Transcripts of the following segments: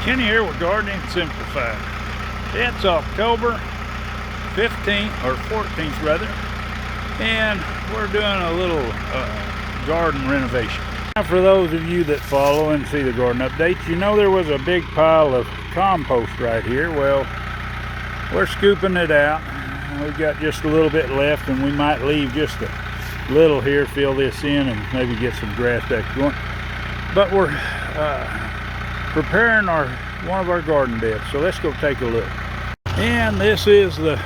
Kenny here with Gardening Simplified. It's October 15th, or 14th rather, and we're doing a little garden renovation. Now, for those of you that follow and see the garden updates, you know there was a big pile of compost right here. Well, we're scooping it out. We've got just a little bit left, and we might leave just a little here, fill this in, and maybe get some grass back going. But we're preparing one of our garden beds, so let's go take a look. And this is the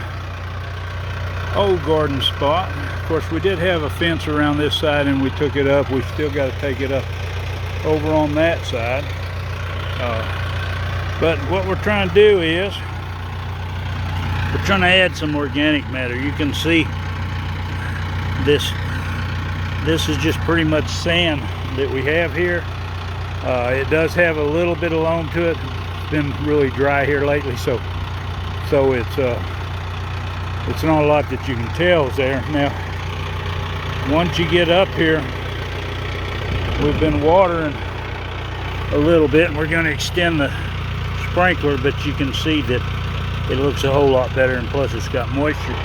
old garden spot. Of course, we did have a fence around this side and we took it up. We still got to take it up over on that side. But what we're trying to do is we're trying to add some organic matter. You can see this is just pretty much sand that we have here. It does have a little bit of loam to it. It's been really dry here lately, so it's not a lot that you can tell is there. Now, once you get up here, we've been watering a little bit, and we're going to extend the sprinkler, but you can see that it looks a whole lot better, and plus it's got moisture.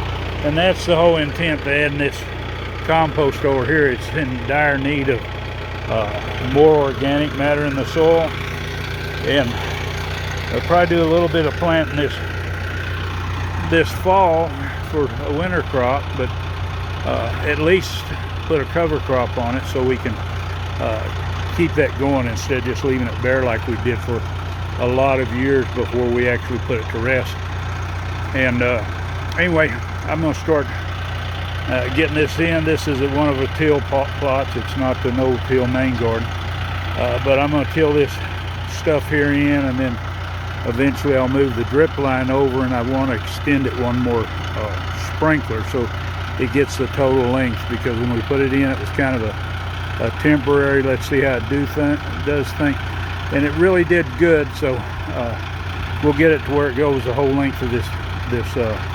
And that's the whole intent of adding this compost over here. It's in dire need of more organic matter in the soil, and I'll probably do a little bit of planting this fall for a winter crop, but at least put a cover crop on it so we can keep that going instead of just leaving it bare like we did for a lot of years before we actually put it to rest. And anyway, I'm going to start getting this in. This is one of the till plots. It's not the no-till main garden, but I'm going to till this stuff here in, and then eventually I'll move the drip line over, and I want to extend it one more sprinkler so it gets the total length, because when we put it in, it was kind of a temporary, let's see how it does thing, and it really did good. So we'll get it to where it goes the whole length of this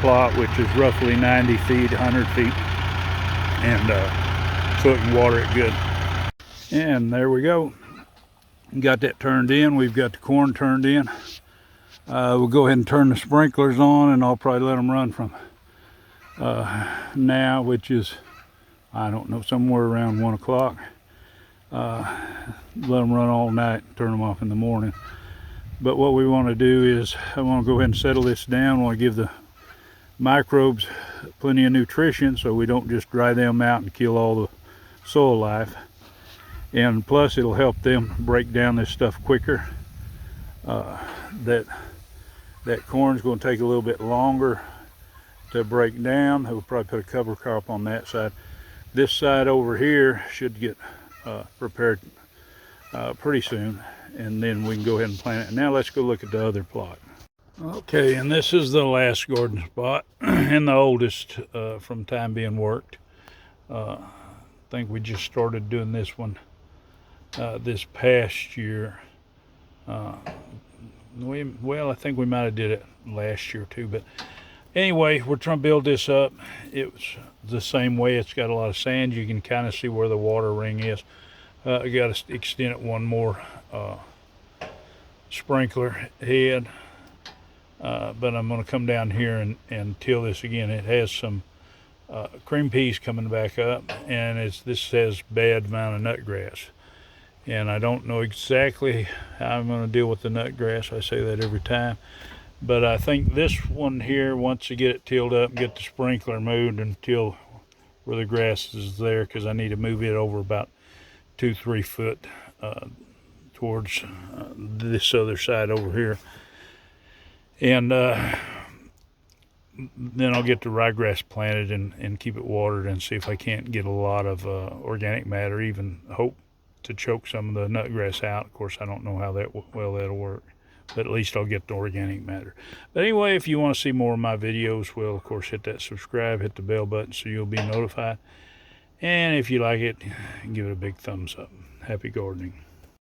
plot, which is roughly 90 feet, 100 feet, and so it can water it good. And there we go. Got that turned in. We've got the corn turned in. We'll go ahead and turn the sprinklers on, and I'll probably let them run from now, which is, I don't know, somewhere around 1 o'clock. Let them run all night, turn them off in the morning. But what we want to do is I want to go ahead and settle this down. I want to give the microbes plenty of nutrition so we don't just dry them out and kill all the soil life. And plus it'll help them break down this stuff quicker. That corn's going to take a little bit longer to break down. We'll probably put a cover crop on that side. This side over here should get prepared pretty soon, and then we can go ahead and plant it. Now let's go look at the other plot. Okay, and this is the last garden spot and the oldest from time being worked. I think we just started doing this one this past year. Well, I think we might have did it last year too, but anyway, we're trying to build this up. It's the same way. It's got a lot of sand. You can kind of see where the water ring is. I got to extend it one more sprinkler head, but I'm going to come down here and till this again. It has some cream peas coming back up, and this says bad amount of nutgrass, and I don't know exactly how I'm going to deal with the nutgrass. I say that every time, but I think this one here, once you get it tilled up and get the sprinkler moved until where the grass is there, because I need to move it over about 2-3 foot towards this other side over here, and then I'll get the ryegrass planted and keep it watered, and see if I can't get a lot of organic matter, even hope to choke some of the nutgrass out. Of course, I don't know how well that'll work, but at least I'll get the organic matter. But anyway, if you want to see more of my videos, well, of course, hit that subscribe, hit the bell button so you'll be notified, and if you like it, give it a big thumbs up. Happy gardening.